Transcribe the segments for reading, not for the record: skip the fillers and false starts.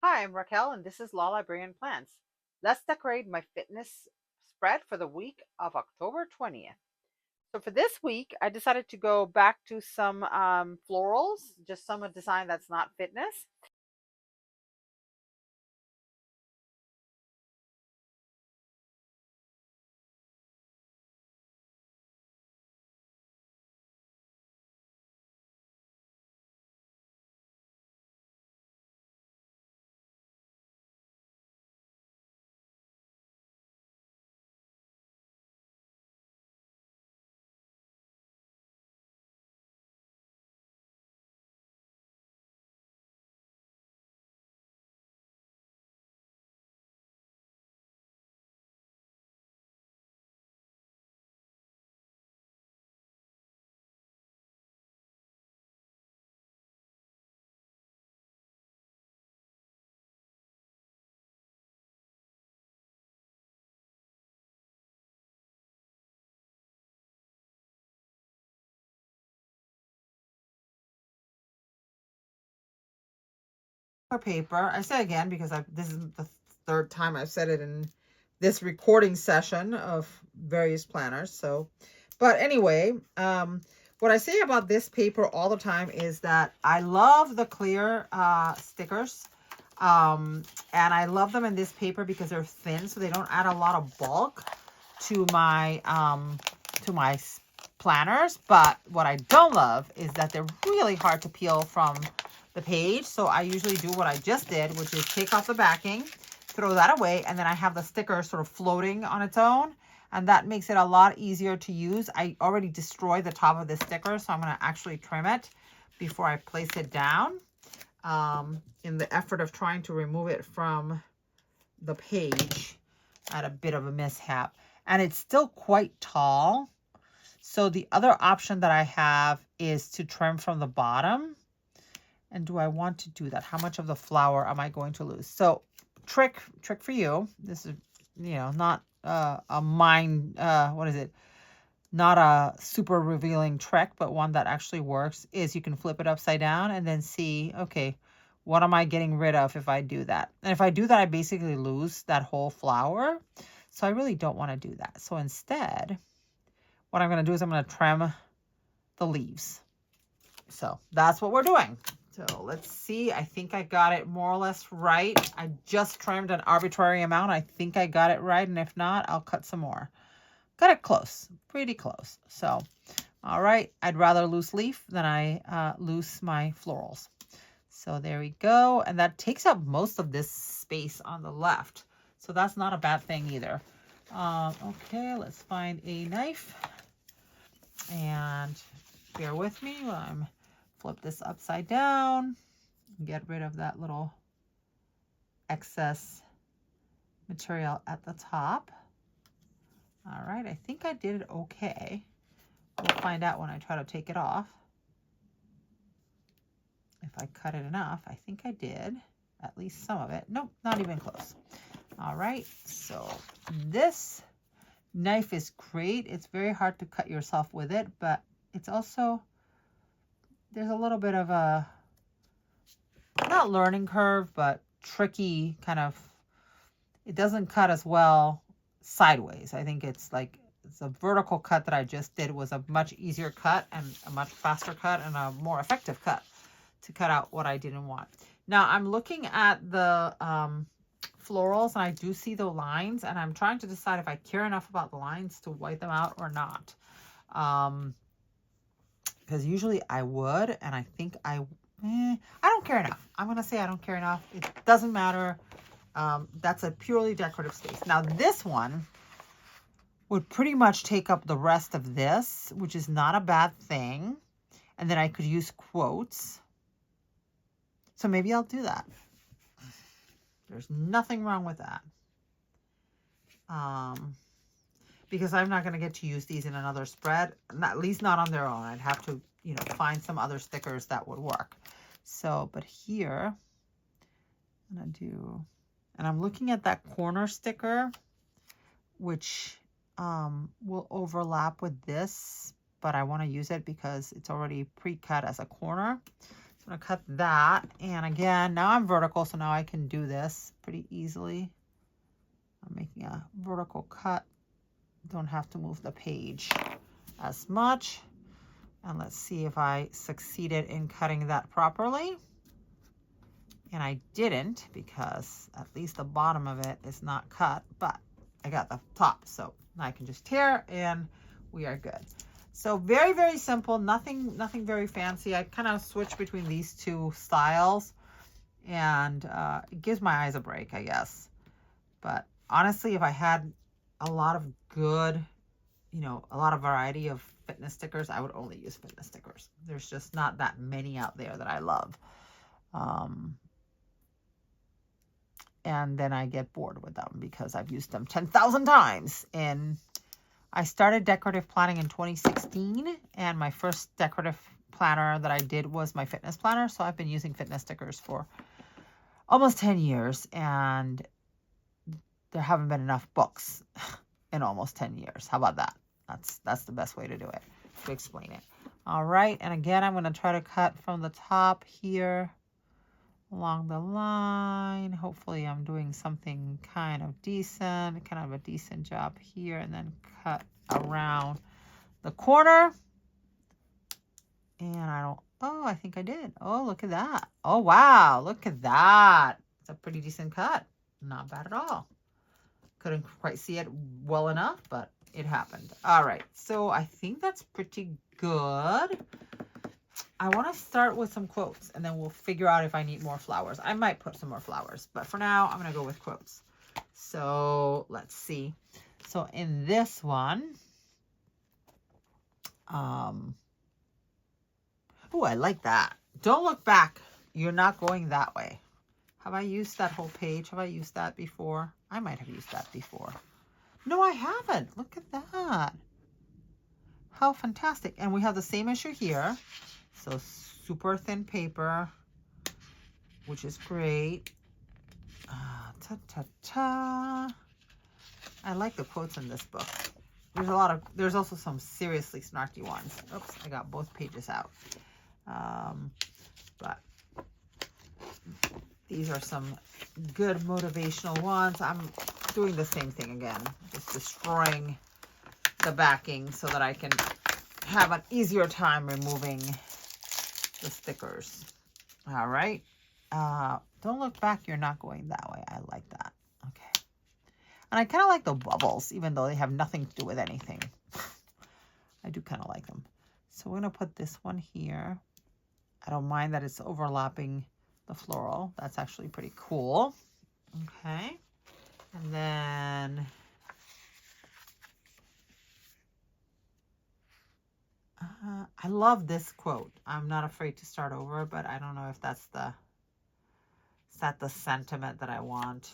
Hi, I'm Raquel, and this is Law Librarian Plans. Let's decorate my fitness spread for the week of October 20th. So, for this week, I decided to go back to some florals, just some design that's not fitness. Paper. I say again because this is the third time I've said it in this recording session of various planners. So, but anyway, what I say about this paper all the time is that I love the clear stickers. And I love them in this paper because they're thin, so they don't add a lot of bulk to my planners. But what I don't love is that they're really hard to peel from the page. So I usually do what I just did, which is take off the backing, throw that away, and then I have the sticker sort of floating on its own. And that makes it a lot easier to use. I already destroyed the top of the sticker, so I'm going to actually trim it before I place it down, in the effort of trying to remove it from the page. I had a bit of a mishap. And it's still quite tall. So the other option that I have is to trim from the bottom. And do I want to do that? How much of the flower am I going to lose? So trick for you. This is, not a mind, what is it? Not a super revealing trick, but one that actually works, is you can flip it upside down and then see, okay, what am I getting rid of if I do that? And if I do that, I basically lose that whole flower. So I really don't want to do that. So instead, what I'm going to do is I'm going to trim the leaves. So that's what we're doing. So let's see. I think I got it more or less right. I just trimmed an arbitrary amount. I think I got it right. And if not, I'll cut some more. Got it close, pretty close. So, all right. I'd rather loose leaf than I loose my florals. So there we go. And that takes up most of this space on the left. So that's not a bad thing either. Okay, let's find a knife. And bear with me while I'm flip this upside down, get rid of that little excess material at the top. All right, I think I did it okay. We'll find out when I try to take it off. If I cut it enough, I think I did at least some of it. Nope, not even close. All right, so this knife is great. It's very hard to cut yourself with it, but it's also, there's a little bit of a, not learning curve, but tricky kind of, it doesn't cut as well sideways. I think it's a vertical cut that I just did was a much easier cut and a much faster cut and a more effective cut to cut out what I didn't want. Now I'm looking at the florals, and I do see the lines, and I'm trying to decide if I care enough about the lines to white them out or not. Because usually I would, and I think I don't care enough. I'm going to say I don't care enough. It doesn't matter. That's a purely decorative space. Now this one would pretty much take up the rest of this, which is not a bad thing. And then I could use quotes. So maybe I'll do that. There's nothing wrong with that. Because I'm not going to get to use these in another spread, at least not on their own. I'd have to, find some other stickers that would work. So, but here, I'm going to do, and I'm looking at that corner sticker, which will overlap with this, but I want to use it because it's already pre-cut as a corner. I'm going to cut that. And again, now I'm vertical, so now I can do this pretty easily. I'm making a vertical cut. Don't have to move the page as much. And let's see if I succeeded in cutting that properly. And I didn't, because at least the bottom of it is not cut, but I got the top. So I can just tear and we are good. So very, very simple. Nothing very fancy. I kind of switch between these two styles, and it gives my eyes a break, I guess. But honestly, if I had a lot of good, a lot of variety of fitness stickers, I would only use fitness stickers. There's just not that many out there that I love. And then I get bored with them because I've used them 10,000 times. And I started decorative planning in 2016, and my first decorative planner that I did was my fitness planner. So I've been using fitness stickers for almost 10 years, and there haven't been enough books in almost 10 years. How about that? That's the best way to do it, to explain it. All right, and again, I'm going to try to cut from the top here along the line. Hopefully I'm doing something kind of decent, kind of a decent job here, and then cut around the corner. And I think I did. Oh, look at that. Oh, wow, look at that. It's a pretty decent cut. Not bad at all. Couldn't quite see it well enough, but it happened. All right, so I think that's pretty good. I want to start with some quotes, and then we'll figure out if I need more flowers. I might put some more flowers, but for now, I'm going to go with quotes. So let's see. So in this one, oh, I like that. Don't look back. You're not going that way. Have I used that whole page? Have I used that before? I might have used that before. No, I haven't. Look at that. How fantastic. And we have the same issue here. So super thin paper, which is great. I like the quotes in this book. There's also some seriously snarky ones. Oops, I got both pages out. But these are some good motivational ones. I'm doing the same thing again, just destroying the backing so that I can have an easier time removing the stickers. All right. Don't look back. You're not going that way. I like that. Okay. And I kind of like the bubbles, even though they have nothing to do with anything. I do kind of like them. So we're going to put this one here. I don't mind that it's overlapping the floral. That's actually pretty cool. Okay. And then I love this quote. I'm not afraid to start over, but I don't know if that's the sentiment that I want.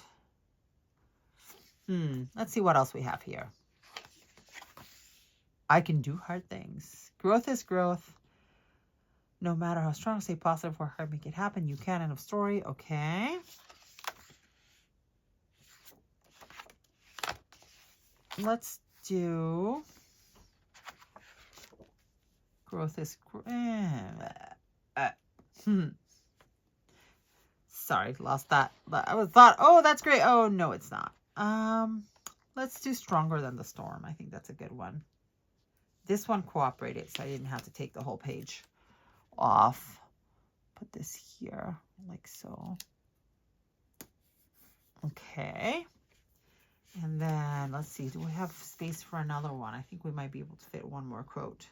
Let's see what else we have here. I can do hard things. Growth is growth. No matter how strong, stay positive, work hard, make it happen. You can. End of story. Okay. Let's do growth is sorry, lost that. I thought, oh, that's great. Oh, no, it's not. Let's do stronger than the storm. I think that's a good one. This one cooperated, so I didn't have to take the whole page off. Put this here like so. Okay. And then let's see, do we have space for another one? I think we might be able to fit one more quote.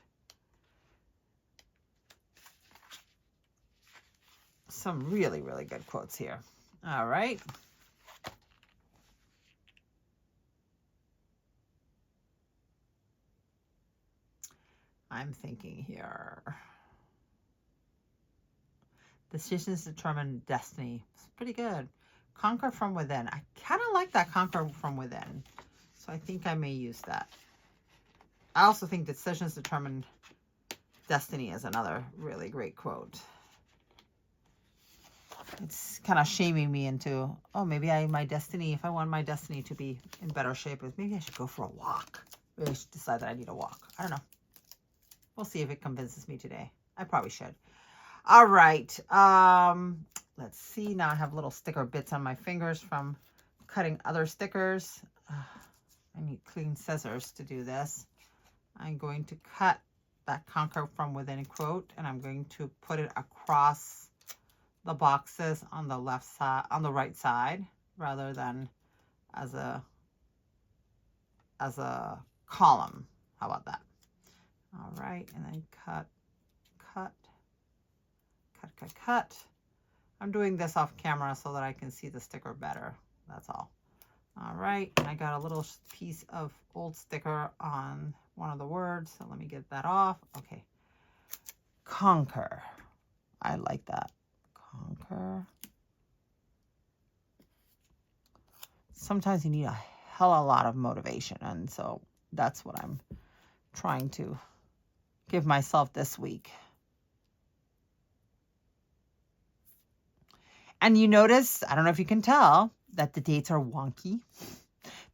Some really, really good quotes here. All right. I'm thinking here. Decisions determine destiny. It's pretty good. Conquer from within. I kind of like that, conquer from within. So I think I may use that. I also think decisions determine destiny is another really great quote. It's kind of shaming me into, oh, maybe my destiny, if I want my destiny to be in better shape, maybe I should go for a walk. Maybe I should decide that I need a walk. I don't know. We'll see if it convinces me today. I probably should. All right. Let's see. Now I have little sticker bits on my fingers from cutting other stickers. I need clean scissors to do this. I'm going to cut that conquer from within quote, and I'm going to put it across the boxes on the left side, on the right side, rather than as a column. How about that? All right, and then cut, cut, cut, cut, cut. I'm doing this off camera so that I can see the sticker better. That's all. All right, and I got a little piece of old sticker on one of the words, so let me get that off. Okay, conquer. I like that. Conquer. Sometimes you need a hell of a lot of motivation, and so that's what I'm trying to give myself this week. And you notice, I don't know if you can tell, that the dates are wonky.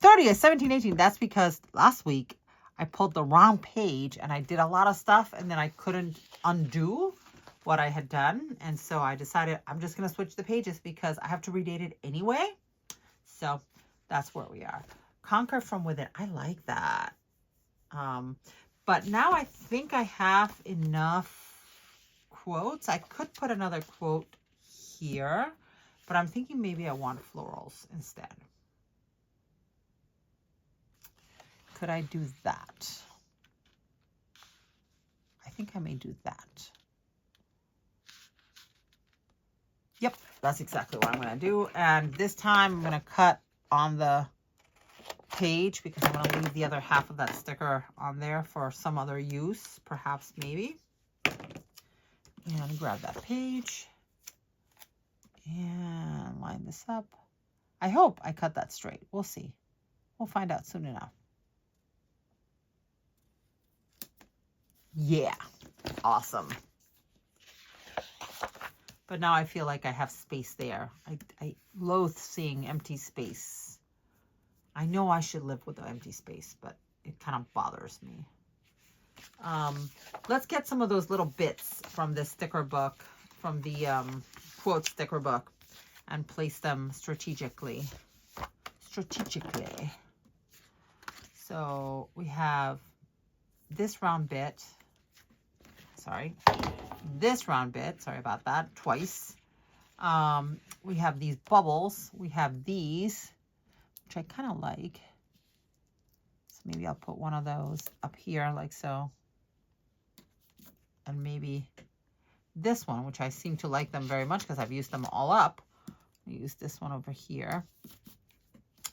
30th, 17, 18. That's because last week I pulled the wrong page and I did a lot of stuff and then I couldn't undo what I had done. And so I decided I'm just going to switch the pages because I have to redate it anyway. So that's where we are. Conquer from within. I like that. But now I think I have enough quotes. I could put another quote here, but I'm thinking maybe I want florals instead. Could I do that? I think I may do that. Yep, that's exactly what I'm going to do. And this time I'm going to cut on the page because I'm going to leave the other half of that sticker on there for some other use, perhaps, maybe. And grab that page and line this up. I hope I cut that straight. We'll see. We'll find out soon enough. Yeah, awesome. But now I feel like I have space there. I loathe seeing empty space. I know I should live with the empty space, but it kind of bothers me. Let's get some of those little bits from this sticker book, from the quote sticker book, and place them strategically. So we have this round bit. Sorry, this round bit. Sorry about that. Twice. We have these bubbles. We have these, which I kind of like. So maybe I'll put one of those up here like so. And maybe this one, which I seem to like them very much because I've used them all up. I'll use this one over here.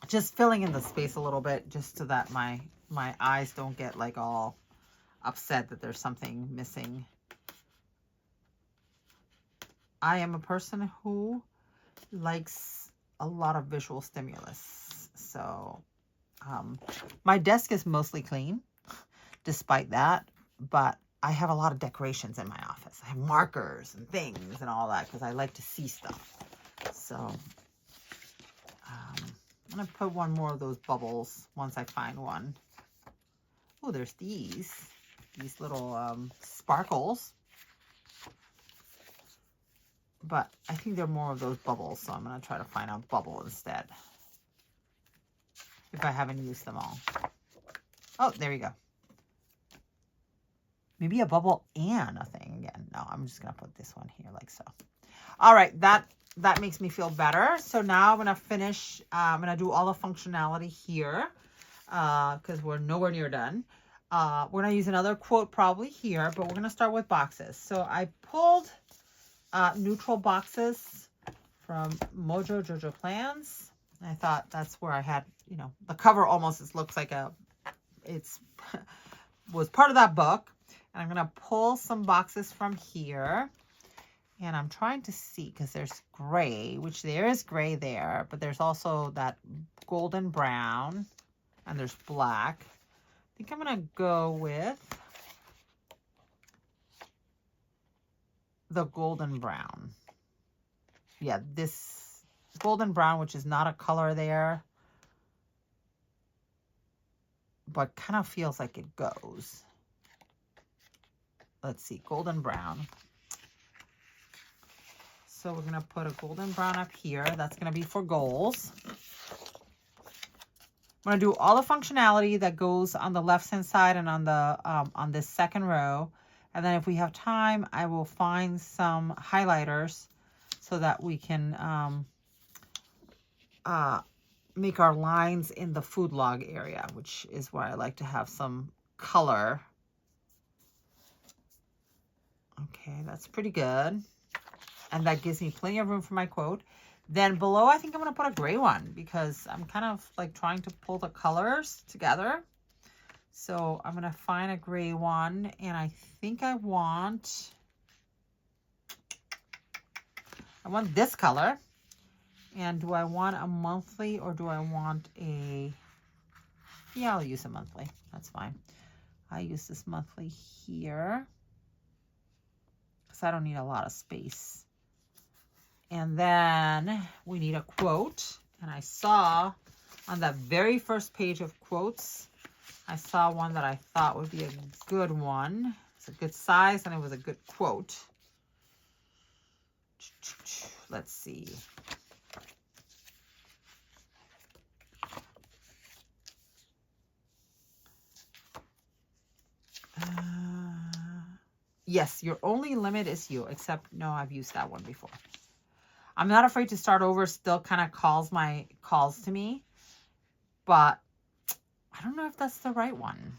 Just filling in the space a little bit just so that my eyes don't get like all upset that there's something missing. I am a person who likes a lot of visual stimulus. So my desk is mostly clean despite that, but I have a lot of decorations in my office. I have markers and things and all that because I like to see stuff. So I'm going to put one more of those bubbles once I find one. Oh, there's these little sparkles. But I think they're more of those bubbles, so I'm going to try to find a bubble instead. If I haven't used them all. Oh, there we go. Maybe a bubble and a thing again. No, I'm just going to put this one here like so. All right, that makes me feel better. So now I'm going to finish. I'm going to do all the functionality here because we're nowhere near done. We're going to use another quote probably here, but we're going to start with boxes. So I pulled neutral boxes from Mojo Jojo Plans. I thought that's where I had, you know, the cover almost looks like was part of that book. And I'm going to pull some boxes from here. And I'm trying to see, because there's gray, which there is gray there, but there's also that golden brown, and there's black. I think I'm going to go with the golden brown. Yeah, this golden brown, which is not a color there, but kind of feels like it goes. Let's see, golden brown. So we're going to put a golden brown up here. That's going to be for goals. I'm going to do all the functionality that goes on the left-hand side and on the on this second row. And then if we have time, I will find some highlighters so that we can make our lines in the food log area, which is where I like to have some color. Okay, that's pretty good. And that gives me plenty of room for my quote. Then below, I think I'm going to put a gray one because I'm kind of like trying to pull the colors together. So I'm going to find a gray one, and I think I want this color. And do I want a monthly or do I want a, yeah, I'll use a monthly. That's fine. I use this monthly here because I don't need a lot of space. And then we need a quote. And I saw on that very first page of quotes, I saw one that I thought would be a good one. It's a good size and it was a good quote. Let's see. Yes, your only limit is you, except no, I've used that one before. I'm not afraid to start over, still kind of calls to me, but I don't know if that's the right one.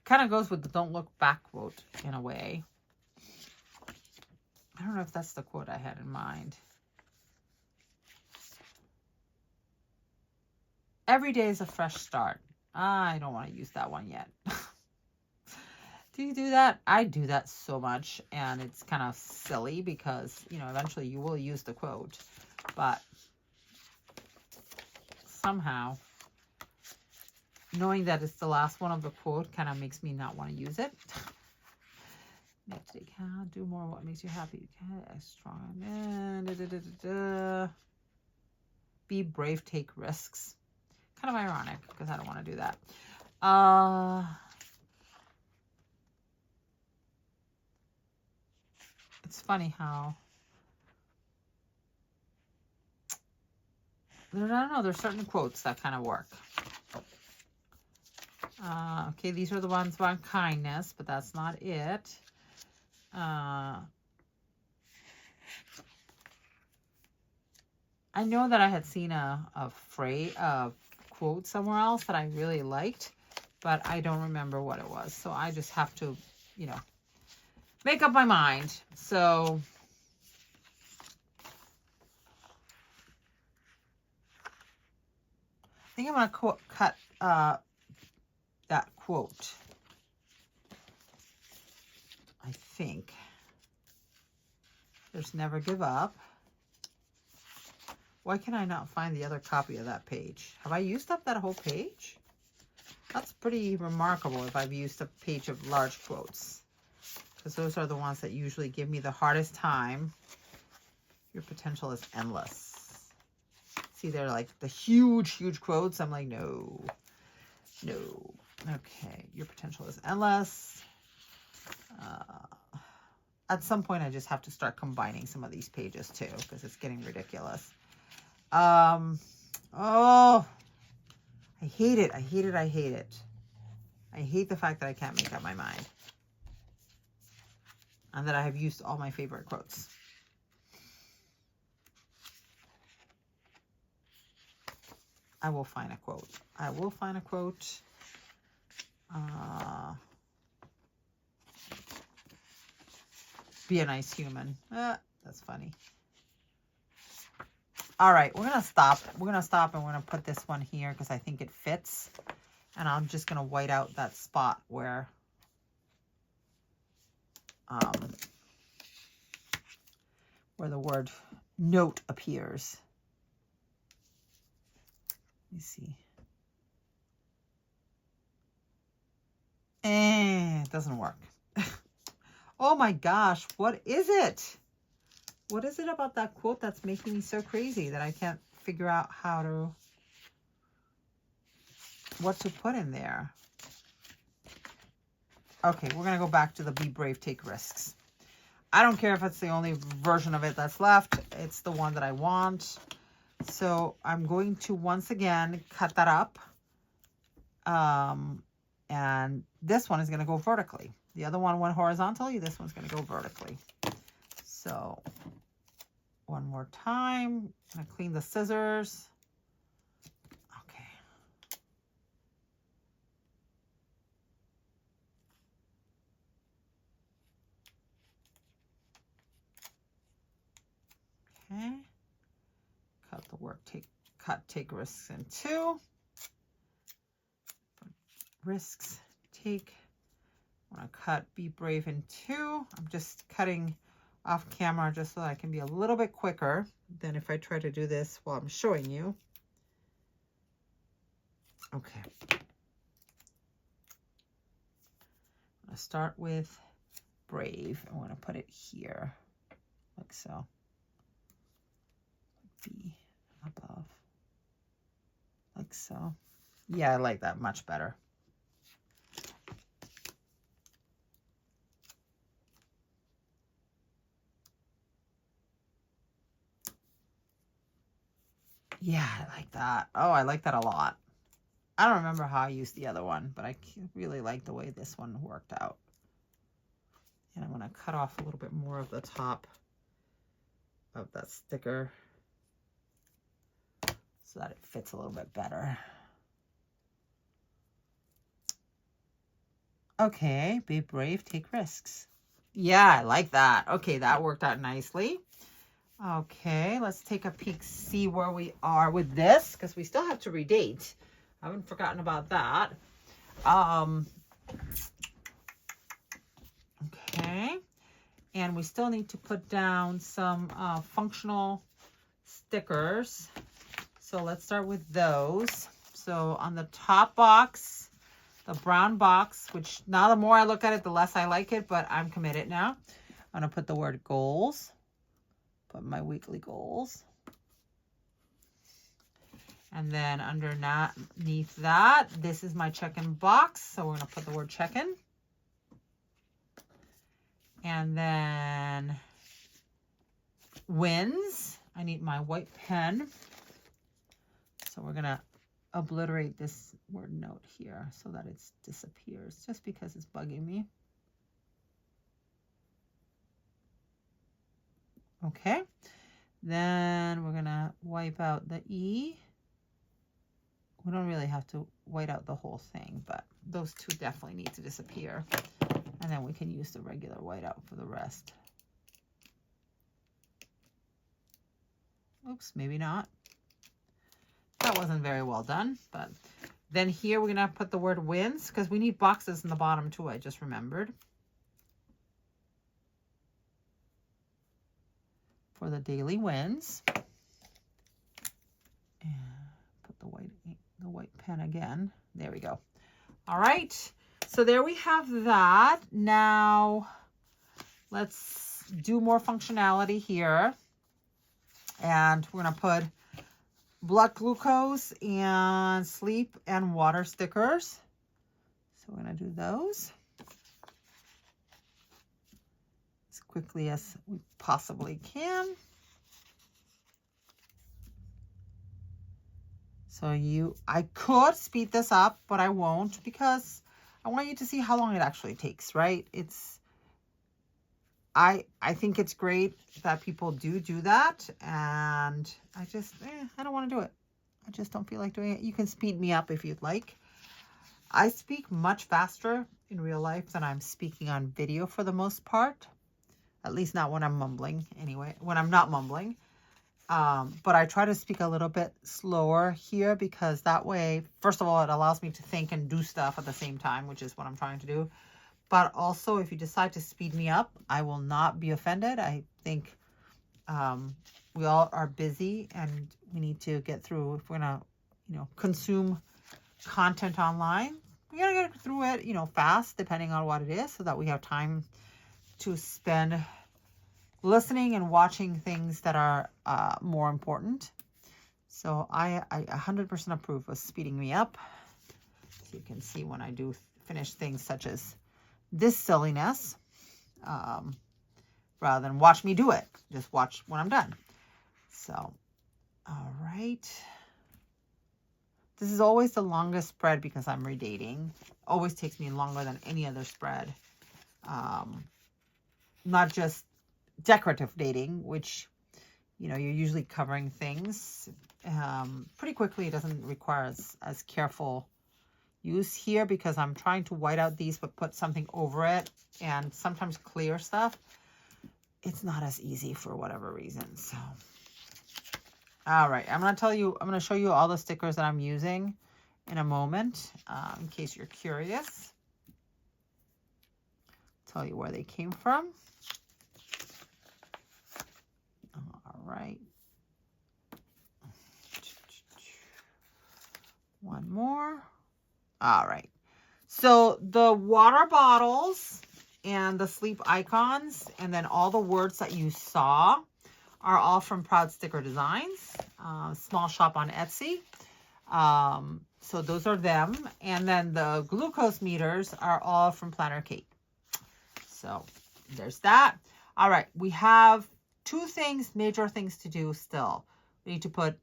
Kind of goes with the don't look back quote in a way. I don't know if that's the quote I had in mind. Every day is a fresh start. I don't want to use that one yet. Do you do that? I do that so much, and it's kind of silly because, you know, eventually you will use the quote, but somehow knowing that it's the last one of the quote kind of makes me not want to use it. Next week, do more what makes you happy. Okay, strong. Be brave, take risks. Kind of ironic because I don't want to do that. It's funny how I don't know, there's certain quotes that kind of work. Okay, these are the ones about kindness, but that's not it. I know that I had seen a quote somewhere else that I really liked, but I don't remember what it was. So I just have to, you know, make up my mind. So I think I'm going to cut that quote. I think. There's never give up. Why can I not find the other copy of that page? Have I used up that whole page? That's pretty remarkable if I've used a page of large quotes. Because those are the ones that usually give me the hardest time. Your potential is endless. See, they're like the huge, huge quotes. I'm like, no. Okay, your potential is endless. At some point, I just have to start combining some of these pages too, because it's getting ridiculous. Oh, I hate it. I hate it. I hate it. I hate the fact that I can't make up my mind. And that I have used all my favorite quotes. I will find a quote. I will find a quote. Be a nice human. That's funny. All right, we're going to stop. We're going to stop and we're going to put this one here because I think it fits. And I'm just going to white out that spot where the word note appears. Let me see. It doesn't work. Oh my gosh, what is it? What is it about that quote that's making me so crazy that I can't figure out what to put in there? Okay, we're going to go back to the be brave, take risks. I don't care if it's the only version of it that's left. It's the one that I want. So I'm going to once again cut that up. And this one is going to go vertically. The other one went horizontally. This one's going to go vertically. So one more time. I'm going to clean the scissors. Okay. Okay. Cut the work, take risks in 2. Risks, take, I want to cut Be Brave in 2. I'm just cutting off camera just so that I can be a little bit quicker than if I try to do this while I'm showing you. Okay. I'm going to start with Brave. I want to put it here, like so. Be above, like so. Yeah, I like that much better. Yeah, I like that. Oh, I like that a lot. I don't remember how I used the other one, but I really like the way this one worked out. And I'm going to cut off a little bit more of the top of that sticker so that it fits a little bit better. Okay, be brave, take risks. Yeah, I like that. Okay, that worked out nicely. Okay, let's take a peek, see where we are with this, because we still have to redate. I haven't forgotten about that. Okay, and we still need to put down some functional stickers. So let's start with those. So on the top box, the brown box, which now the more I look at it, the less I like it, but I'm committed now. I'm going to put the word goals, put my weekly goals. And then underneath that, this is my check-in box. So we're going to put the word check-in. And then wins. I need my white pen. So we're going to obliterate this word note here so that it disappears, just because it's bugging me. Okay. Then we're going to wipe out the E. We don't really have to white out the whole thing, but those two definitely need to disappear. And then we can use the regular whiteout for the rest. Oops, maybe not. That wasn't very well done, but then here we're going to put the word wins because we need boxes in the bottom too, I just remembered. For the daily wins. And put the white pen again. There we go. All right. So there we have that. Now let's do more functionality here. And we're going to put blood glucose and sleep and water stickers. So we're going to do those as quickly as we possibly can. So I could speed this up, but I won't because I want you to see how long it actually takes, right? I think it's great that people do that, and I just, I don't want to do it. I just don't feel like doing it. You can speed me up if you'd like. I speak much faster in real life than I'm speaking on video for the most part. At least not when I'm mumbling, anyway, when I'm not mumbling. But I try to speak a little bit slower here because that way, first of all, it allows me to think and do stuff at the same time, which is what I'm trying to do. But also, if you decide to speed me up, I will not be offended. I think we all are busy and we need to get through. If we're going to, consume content online, we got to get through it, fast, depending on what it is, so that we have time to spend listening and watching things that are more important. So I 100% approve of speeding me up. So you can see when I do finish things such as this silliness. rather than watch me do it. Just watch when I'm done. So, all right. This is always the longest spread because I'm redating. Always takes me longer than any other spread. Not just decorative dating, which, you know, you're usually covering things pretty quickly. It doesn't require as careful use here because I'm trying to white out these but put something over it, and sometimes clear stuff. It's not as easy for whatever reason. So, all right, I'm going to show you all the stickers that I'm using in a moment, in case you're curious. Tell you where they came from. All right. One more. All right. So the water bottles and the sleep icons and then all the words that you saw are all from Proud Sticker Designs, small shop on Etsy. So those are them. And then the glucose meters are all from Planner Kate. So there's that. All right. We have two things, major things to do still. We need to put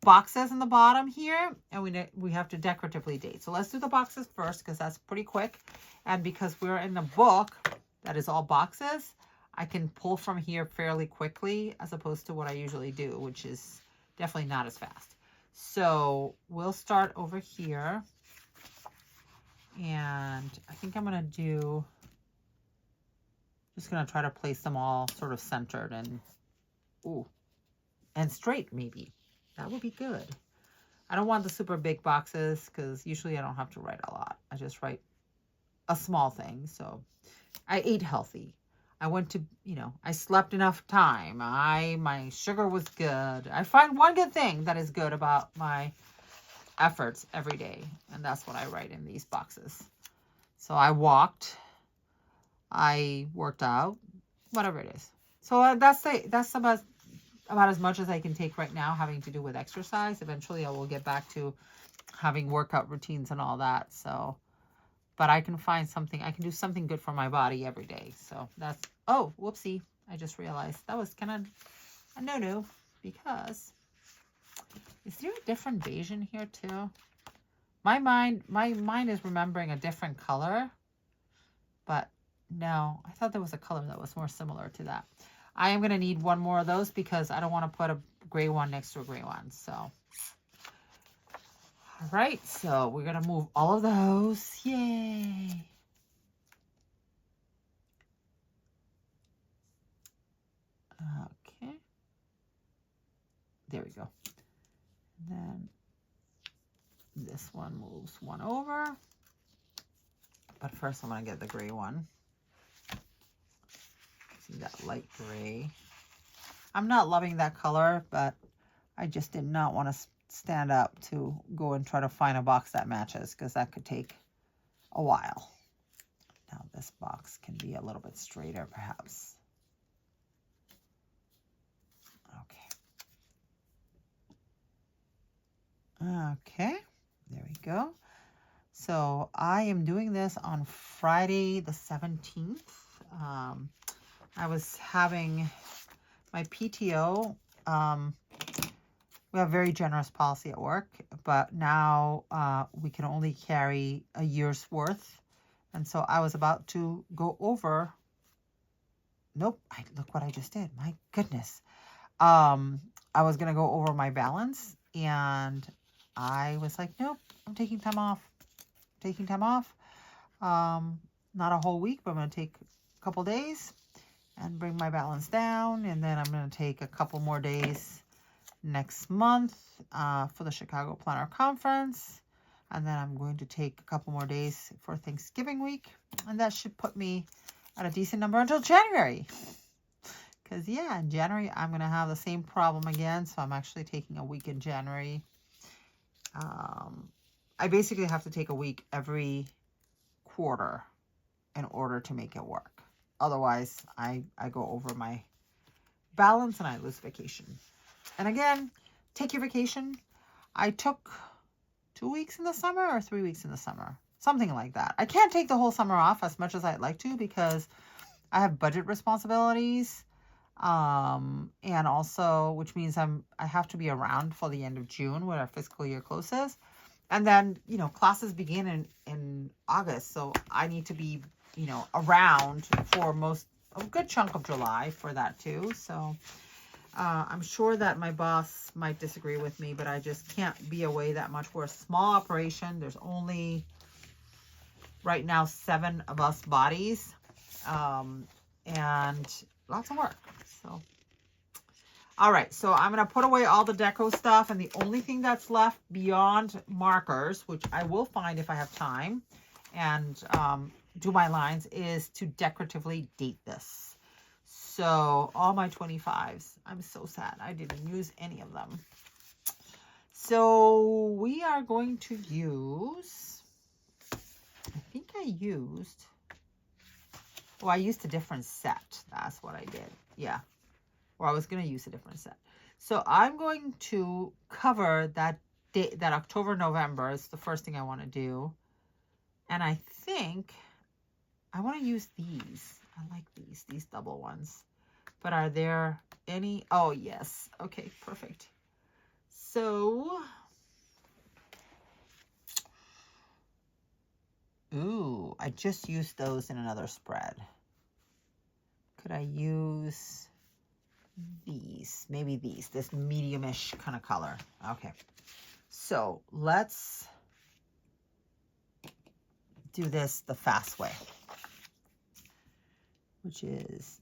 boxes in the bottom here, and we have to decoratively date. So let's do the boxes first because that's pretty quick. And because we're in a book that is all boxes, I can pull from here fairly quickly as opposed to what I usually do, which is definitely not as fast. So we'll start over here. And I think I'm going to do, just going to try to place them all sort of centered and, ooh, and straight maybe. That would be good. I don't want the super big boxes because usually I don't have to write a lot. I just write a small thing. So I ate healthy. I went to, you know, I slept enough time. My sugar was good. I find one good thing that is good about my efforts every day. And that's what I write in these boxes. So I walked. I worked out. Whatever it is. So that's about as much as I can take right now, having to do with exercise. Eventually I will get back to having workout routines and all that. So, but I can find something, I can do something good for my body every day. So that's, oh, whoopsie. I just realized that was kind of a no-no because, is there a different beige in here too? My mind is remembering a different color, but no, I thought there was a color that was more similar to that. I am going to need one more of those because I don't want to put a gray one next to a gray one. So, all right. So we're going to move all of those. Yay. Okay. There we go. And then this one moves one over. But first I'm going to get the gray one. See that light gray. I'm not loving that color, but I just did not want to stand up to go and try to find a box that matches because that could take a while. Now this box can be a little bit straighter perhaps. Okay, there we go. So I am doing this on Friday the 17th. I was having my PTO. We have a very generous policy at work, but now we can only carry a year's worth. And so I was about to go over. Nope, look what I just did. My goodness. I was going to go over my balance, and I was like, nope, I'm taking time off. Not a whole week, but I'm going to take a couple days and bring my balance down. And then I'm going to take a couple more days next month for the Chicago Planner Conference. And then I'm going to take a couple more days for Thanksgiving week. And that should put me at a decent number until January. Because, yeah, in January, I'm going to have the same problem again. So I'm actually taking a week in January. I basically have to take a week every quarter in order to make it work. Otherwise, I go over my balance and I lose vacation. And again, take your vacation. I took 2 weeks in the summer or 3 weeks in the summer. Something like that. I can't take the whole summer off as much as I'd like to because I have budget responsibilities. And also, which means I have to be around for the end of June when our fiscal year closes. And then, you know, classes begin in August. So I need to be, you know, around for a good chunk of July for that too. So I'm sure that my boss might disagree with me, but I just can't be away that much. We're a small operation. There's only right now 7 of us bodies, and lots of work. So, all right. So I'm going to put away all the deco stuff. And the only thing that's left beyond markers, which I will find if I have time and do my lines, is to decoratively date this. So all my 25s, I'm so sad I didn't use any of them. So we are going to use, I think I used, oh, I used a different set. That's what I did. Yeah. Or I was going to use a different set. So I'm going to cover that date, that October, November is the first thing I want to do. And I think I want to use these. I like these double ones. But are there any? Oh, yes. Okay, perfect. So, ooh, I just used those in another spread. Could I use these? Maybe these, this medium-ish kind of color. Okay. So let's do this the fast way, which is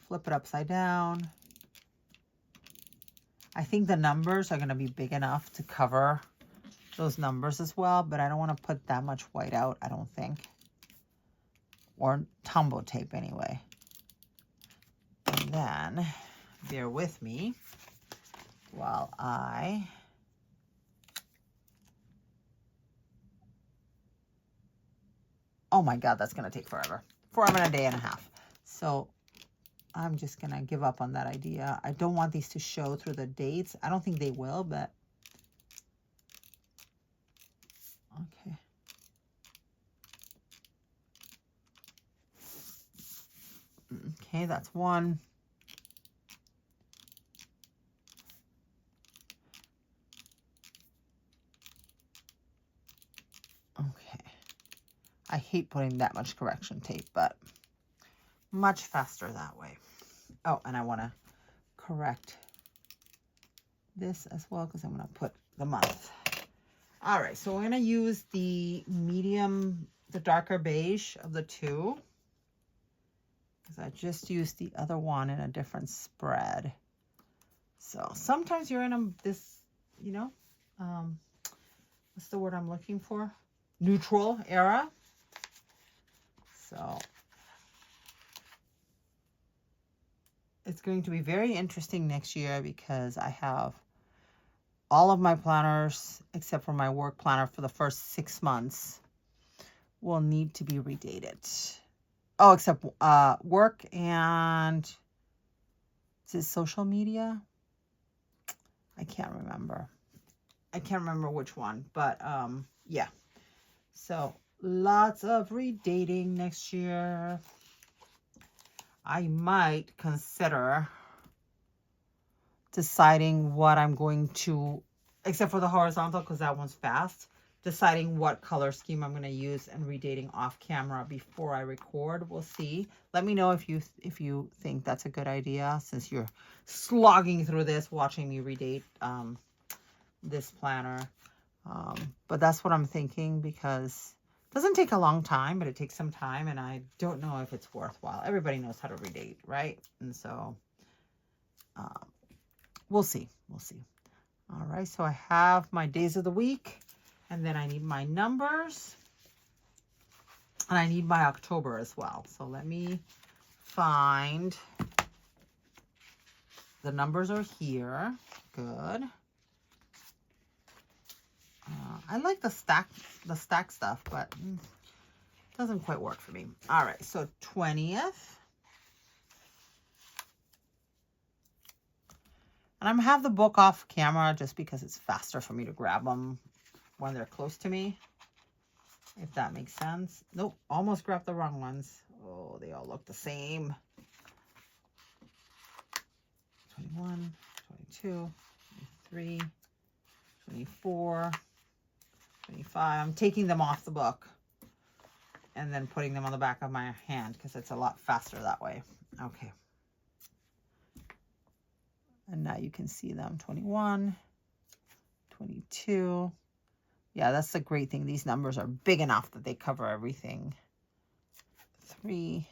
flip it upside down. I think the numbers are going to be big enough to cover those numbers as well, but I don't want to put that much white out, I don't think. Or tumble tape anyway. And then, bear with me while I oh my God, that's going to take forever. For a day and a half. So I'm just going to give up on that idea. I don't want these to show through the dates. I don't think they will, but okay. Okay, that's one. Okay. I hate putting that much correction tape, but much faster that way. Oh, and I want to correct this as well because I'm going to put the month. All right, so we're going to use the medium, the darker beige of the two, because I just used the other one in a different spread. So sometimes you're in this, you know, what's the word I'm looking for? Neutral era. So it's going to be very interesting next year because I have all of my planners, except for my work planner for the first 6 months, will need to be redated. Oh, except work and is it social media? I can't remember. I can't remember which one, but yeah. So lots of redating next year. I might consider deciding what I'm going to, except for the horizontal because that one's fast, deciding what color scheme I'm going to use and redating off camera before I record. We'll see. Let me know if you think that's a good idea, since you're slogging through this watching me redate this planner. But that's what I'm thinking, because it doesn't take a long time, but it takes some time, and I don't know if it's worthwhile. Everybody knows how to redate, right? And so we'll see. We'll see. All right, so I have my days of the week, and then I need my numbers, and I need my October as well. So let me find, the numbers are here. Good. I like the stack stuff, but it doesn't quite work for me. All right, so 20th. And I'm gonna have the book off camera just because it's faster for me to grab them when they're close to me, if that makes sense. Nope, almost grabbed the wrong ones. Oh, they all look the same. 21, 22, 23, 24, 25. I'm taking them off the book and then putting them on the back of my hand because it's a lot faster that way. Okay. And now you can see them. 21, 22. Yeah, that's the great thing. These numbers are big enough that they cover everything. 3.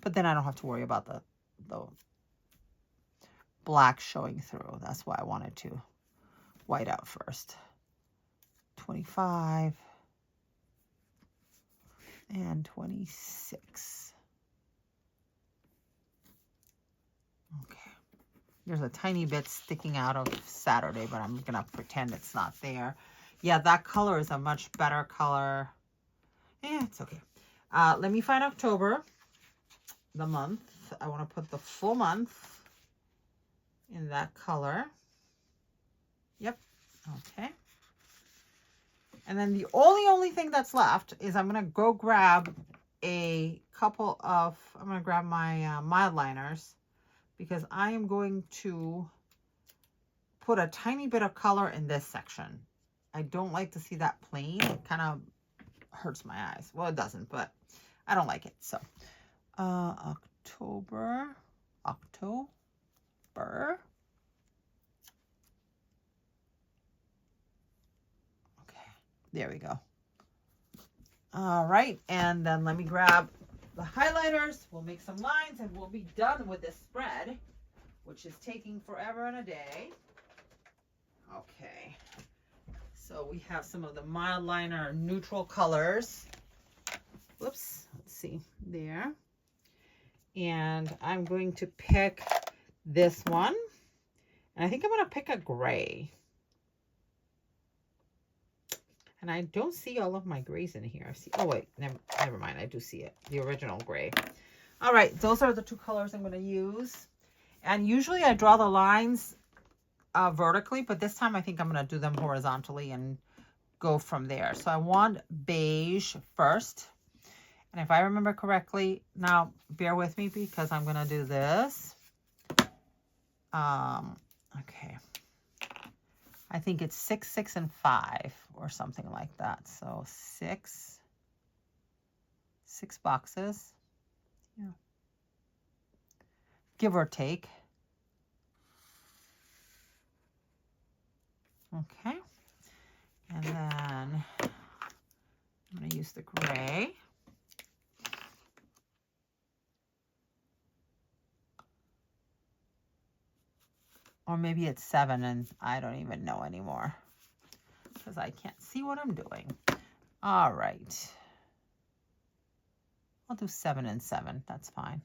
But then I don't have to worry about the black showing through. That's why I wanted to white out first. 25 and 26. Okay. There's a tiny bit sticking out of Saturday, but I'm gonna pretend it's not there. Yeah, that color is a much better color. Yeah, it's okay. Let me find October, the month. I want to put the full month in that color. Yep. Okay. And then the only thing that's left is I'm going to go grab a couple of, I'm going to grab my mild liners because I am going to put a tiny bit of color in this section. I don't like to see that plain. It kind of hurts my eyes. Well, it doesn't, but I don't like it. So, October. Okay, there we go. All right, and then let me grab the highlighters. We'll make some lines and we'll be done with this spread, which is taking forever and a day. Okay, so we have some of the mild liner neutral colors. Whoops, let's see, there. And I'm going to pick this one. And I think I'm going to pick a gray. And I don't see all of my grays in here. I see, oh wait, never mind. I do see it, the original gray. All right, those are the two colors I'm going to use. And usually I draw the lines vertically, but this time I think I'm going to do them horizontally and go from there. So I want beige first. And if I remember correctly, now bear with me because I'm going to do this. Okay. I think it's 6, 6, and 5 or something like that. So 6 boxes. Yeah. Give or take. Okay. And then I'm going to use the gray. Or maybe it's 7 and I don't even know anymore because I can't see what I'm doing. All right. I'll do 7 and 7. That's fine.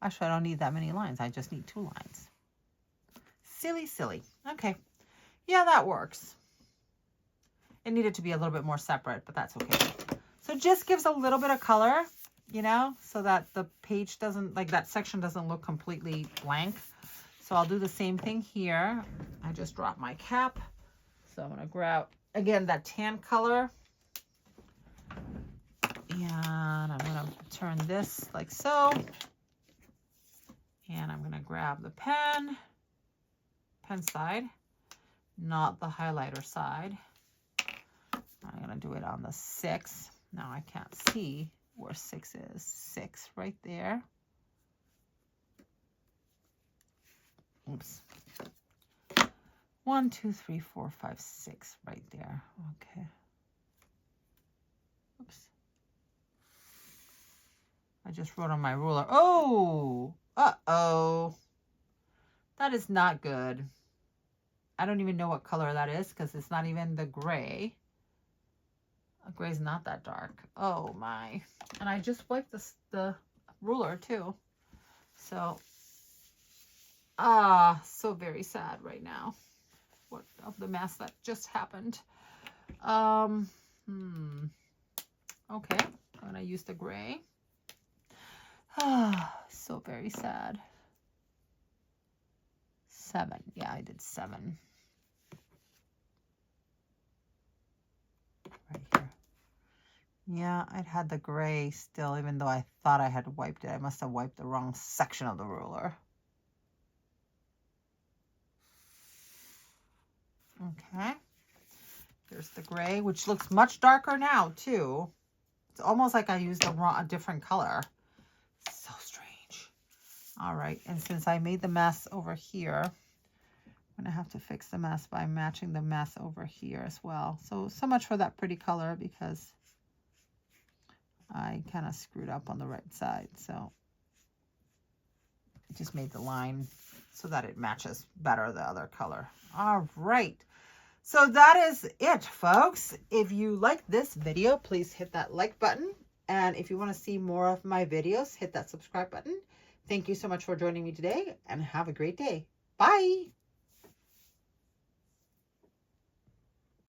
Actually, I don't need that many lines. I just need 2 lines. Silly, silly. Okay. Yeah, that works. It needed to be a little bit more separate, but that's okay. So it just gives a little bit of color, you know, so that the page doesn't, like that section doesn't look completely blank. So I'll do the same thing here. I just dropped my cap. So I'm going to grab, again, that tan color. And I'm going to turn this like so. And I'm going to grab the pen side, not the highlighter side. I'm going to do it on the 6. Now I can't see where 6 is. 6 right there. Oops. 1, 2, 3, 4, 5, 6 right there. Okay. Oops. I just wrote on my ruler. Oh! Uh-oh. That is not good. I don't even know what color that is because it's not even the gray. The gray's not that dark. Oh my. And I just wiped the ruler too. So, so very sad right now. What of the mess that just happened. Okay. I'm gonna use the gray. So very sad. 7. Yeah, I did 7. Right here. Yeah, I'd had the gray still, even though I thought I had wiped it. I must have wiped the wrong section of the ruler. Okay. There's the gray, which looks much darker now too. It's almost like I used a different color. So strange. All right, and since I made the mess over here, I'm gonna have to fix the mess by matching the mess over here as well. So much for that pretty color, because I kind of screwed up on the right side. So I just made the line so that it matches better the other color. All right. So that is it, folks. If you like this video, please hit that like button. And if you want to see more of my videos, hit that subscribe button. Thank you so much for joining me today, and have a great day. Bye.